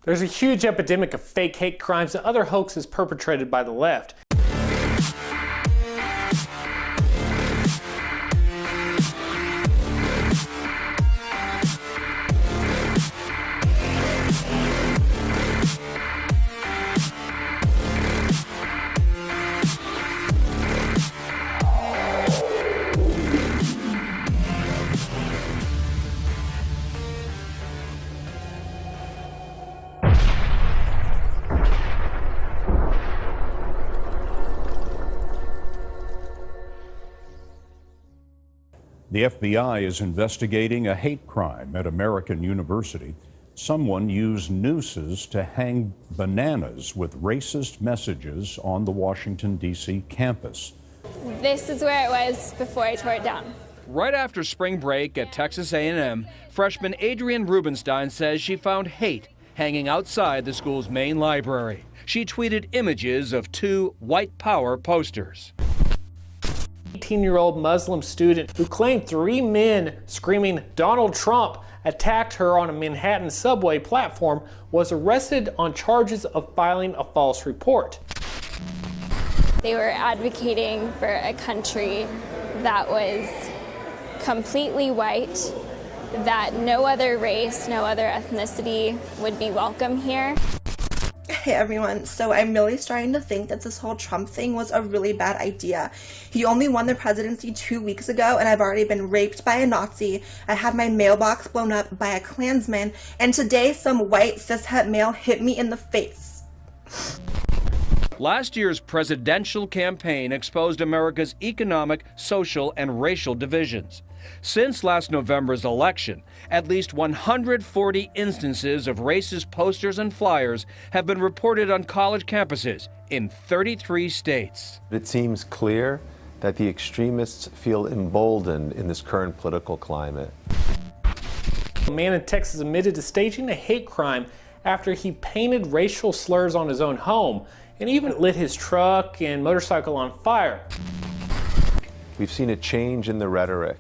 There's a huge epidemic of fake hate crimes and other hoaxes perpetrated by the left. The FBI is investigating a hate crime at American University. Someone used nooses to hang bananas with racist messages on the Washington, D.C. campus. This is where it was before I tore it down. Right after spring break at Texas A&M, freshman Adrienne Rubenstein says she found hate hanging outside the school's main library. She tweeted images of 2 white power posters. 18-year-old Muslim student who claimed 3 men screaming "Donald Trump" attacked her on a Manhattan subway platform was arrested on charges of filing a false report. They were advocating for a country that was completely white, that no other race, no other ethnicity would be welcome here. Hey everyone, so I'm really starting to think that this whole Trump thing was a really bad idea. He only won the presidency 2 weeks ago and I've already been raped by a Nazi, I had my mailbox blown up by a Klansman, and today some white cishet male hit me in the face. Last year's presidential campaign exposed America's economic, social, and racial divisions. Since last November's election, at least 140 instances of racist posters and flyers have been reported on college campuses in 33 states. It seems clear that the extremists feel emboldened in this current political climate. A man in Texas admitted to staging a hate crime after he painted racial slurs on his own home and even lit his truck and motorcycle on fire. We've seen a change in the rhetoric,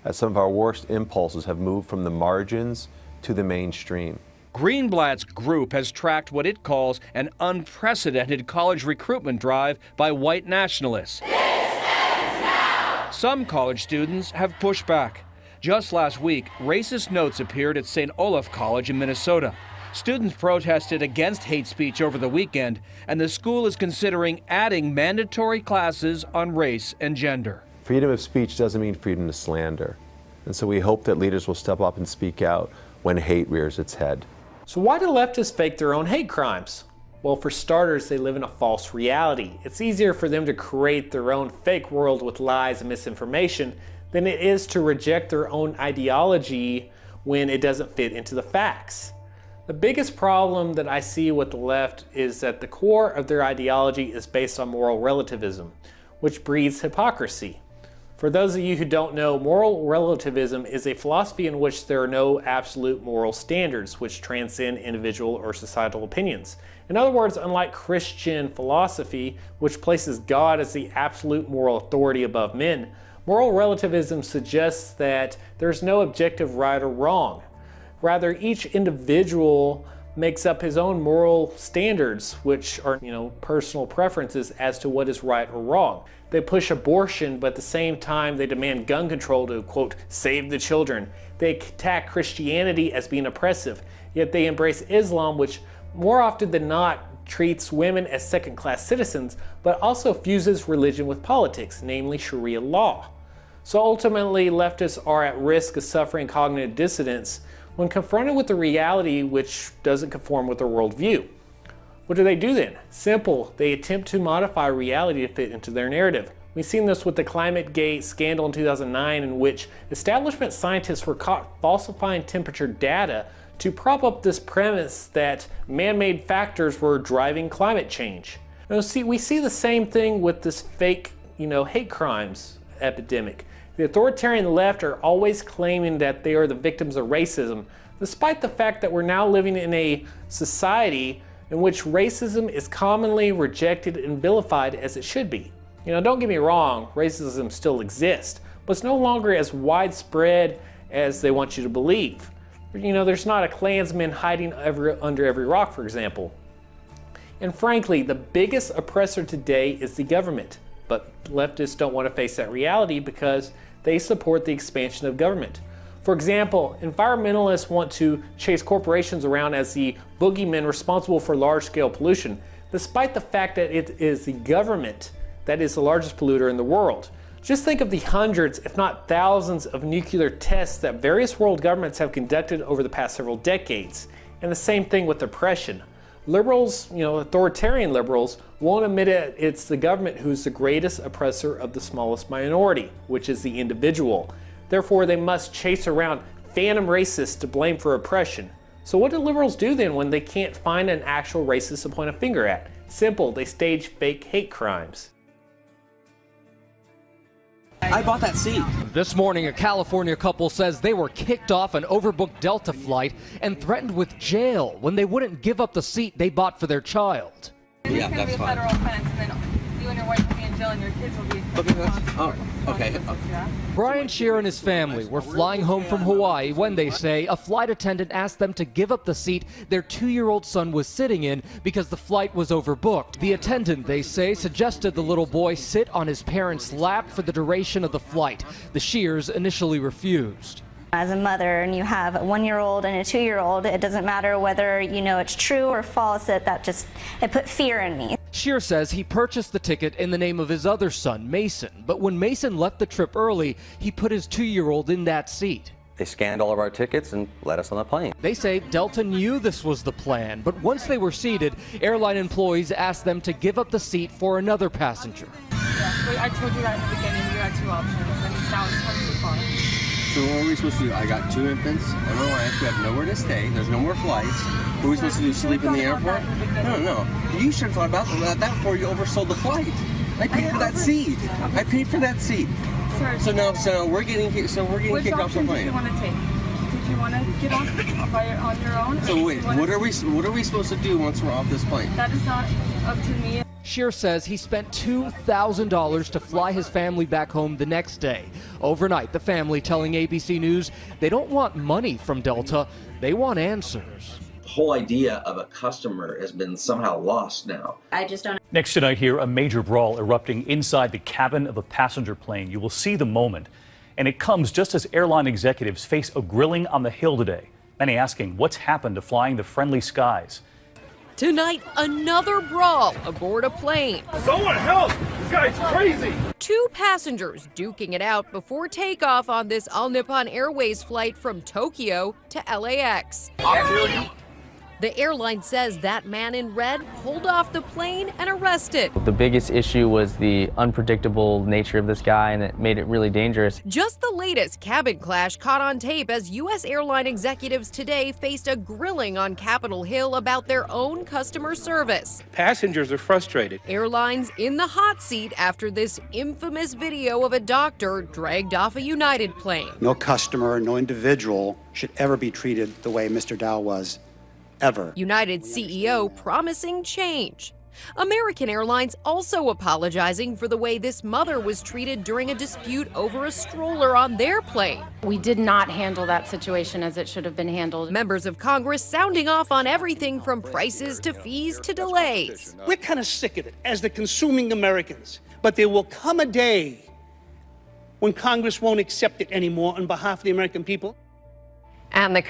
as some of our worst impulses have moved from the margins to the mainstream. Greenblatt's group has tracked what it calls an unprecedented college recruitment drive by white nationalists. This ends now! Some college students have pushed back. Just last week, racist notes appeared at St. Olaf College in Minnesota. Students protested against hate speech over the weekend, and the school is considering adding mandatory classes on race and gender. Freedom of speech doesn't mean freedom to slander. And so we hope that leaders will step up and speak out when hate rears its head. So why do leftists fake their own hate crimes? Well, for starters, they live in a false reality. It's easier for them to create their own fake world with lies and misinformation than it is to reject their own ideology when it doesn't fit into the facts. The biggest problem that I see with the left is that the core of their ideology is based on moral relativism, which breeds hypocrisy. For those of you who don't know, moral relativism is a philosophy in which there are no absolute moral standards which transcend individual or societal opinions. In other words, unlike Christian philosophy, which places God as the absolute moral authority above men, moral relativism suggests that there's no objective right or wrong. Rather, each individual makes up his own moral standards, which are, personal preferences as to what is right or wrong. They push abortion, but at the same time they demand gun control to, quote, save the children. They attack Christianity as being oppressive, yet they embrace Islam, which more often than not treats women as second-class citizens, but also fuses religion with politics, namely Sharia law. So ultimately, leftists are at risk of suffering cognitive dissonance when confronted with the reality which doesn't conform with their worldview. What do they do then? Simple, they attempt to modify reality to fit into their narrative. We've seen this with the ClimateGate scandal in 2009, in which establishment scientists were caught falsifying temperature data to prop up this premise that man-made factors were driving climate change. Now, we see the same thing with this fake, hate crimes epidemic. The authoritarian left are always claiming that they are the victims of racism, despite the fact that we're now living in a society in which racism is commonly rejected and vilified as it should be. Don't get me wrong, racism still exists, but it's no longer as widespread as they want you to believe. There's not a Klansman hiding under every rock, for example. And frankly, the biggest oppressor today is the government. But leftists don't want to face that reality because they support the expansion of government. For example, environmentalists want to chase corporations around as the boogeymen responsible for large-scale pollution, despite the fact that it is the government that is the largest polluter in the world. Just think of the hundreds, if not thousands, of nuclear tests that various world governments have conducted over the past several decades. And the same thing with oppression. Liberals, authoritarian liberals, won't admit it. It's the government who's the greatest oppressor of the smallest minority, which is the individual. Therefore, they must chase around phantom racists to blame for oppression. So what do liberals do then when they can't find an actual racist to point a finger at? Simple, they stage fake hate crimes. I bought that seat. This morning, a California couple says they were kicked off an overbooked Delta flight and threatened with jail when they wouldn't give up the seat they bought for their child. Yeah, that's fine. Federal offense, and then you and your wife will be in jail, and your kids will be. Okay. Brian Shear and his family were flying home from Hawaii when they say a flight attendant asked them to give up the seat their 2-year-old son was sitting in because the flight was overbooked. The attendant, they say, suggested the little boy sit on his parents' lap for the duration of the flight. The Shears initially refused. As a mother and you have a 1-year-old and a 2-year-old, it doesn't matter whether it's true or false, it put fear in me. Shear says he purchased the ticket in the name of his other son, Mason, but when Mason left the trip early, he put his 2-year-old in that seat. They scanned all of our tickets and let us on the plane. They say Delta knew this was the plan, but once they were seated, airline employees asked them to give up the seat for another passenger. Yeah, I told you that in the beginning. You had 2 options, and now it's come too far. So what are we supposed to do? I got 2 infants and my wife. We have nowhere to stay. There's no more flights. What are we supposed to do? Sleep in the airport? No. You should have thought about that before you oversold the flight. I paid for that seat. I paid for that seat. So now we're getting kicked off the plane. Did you want to take? Did you want to get off on your own? So wait, what are we supposed to do once we're off this plane? That is not up to me. Shear says he spent $2,000 to fly his family back home the next day. Overnight, the family telling ABC News they don't want money from Delta, they want answers. The whole idea of a customer has been somehow lost now. I just don't. Next tonight here, a major brawl erupting inside the cabin of a passenger plane. You will see the moment, and it comes just as airline executives face a grilling on the Hill today. Many asking what's happened to flying the friendly skies. Tonight, another brawl aboard a plane. Someone help! This guy's crazy! 2 passengers duking it out before takeoff on this All Nippon Airways flight from Tokyo to LAX. The airline says that man in red pulled off the plane and arrested. The biggest issue was the unpredictable nature of this guy, and it made it really dangerous. Just the latest cabin clash caught on tape as U.S. airline executives today faced a grilling on Capitol Hill about their own customer service. Passengers are frustrated. Airlines in the hot seat after this infamous video of a doctor dragged off a United plane. No customer, no individual should ever be treated the way Mr. Dow was. Ever. United CEO promising change. American Airlines also apologizing for the way this mother was treated during a dispute over a stroller on their plane. We did not handle that situation as it should have been handled. Members of Congress sounding off on everything from prices to fees to delays. We're kind of sick of it as the consuming Americans, but there will come a day when Congress won't accept it anymore on behalf of the American people. And the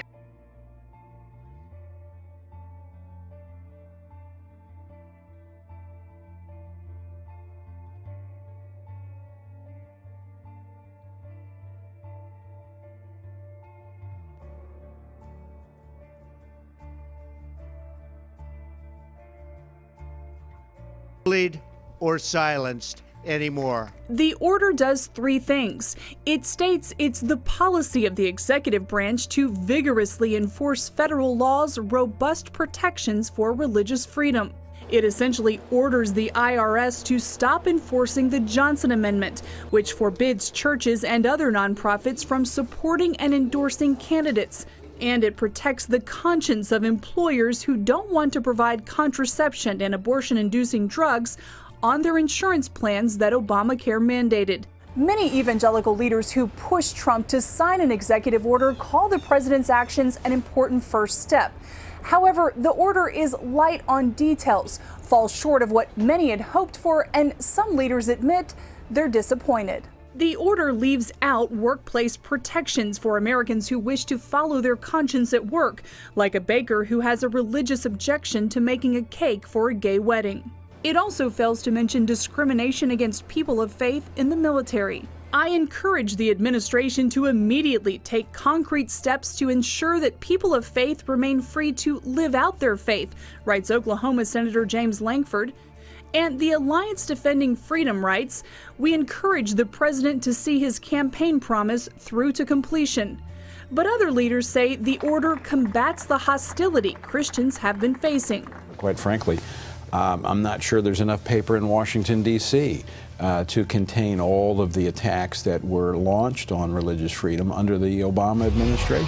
or silenced anymore. The order does 3 things. It states it's the policy of the executive branch to vigorously enforce federal law's robust protections for religious freedom. It essentially orders the IRS to stop enforcing the Johnson Amendment, which forbids churches and other nonprofits from supporting and endorsing candidates. And it protects the conscience of employers who don't want to provide contraception and abortion-inducing drugs on their insurance plans that Obamacare mandated. Many evangelical leaders who pushed Trump to sign an executive order call the president's actions an important first step. However, the order is light on details, falls short of what many had hoped for, and some leaders admit they're disappointed. The order leaves out workplace protections for Americans who wish to follow their conscience at work, like a baker who has a religious objection to making a cake for a gay wedding. It also fails to mention discrimination against people of faith in the military. I encourage the administration to immediately take concrete steps to ensure that people of faith remain free to live out their faith, writes Oklahoma Senator James Lankford. And the Alliance Defending Freedom writes, we encourage the president to see his campaign promise through to completion. But other leaders say the order combats the hostility Christians have been facing. Quite frankly, I'm not sure there's enough paper in Washington, D.C. To contain all of the attacks that were launched on religious freedom under the Obama administration.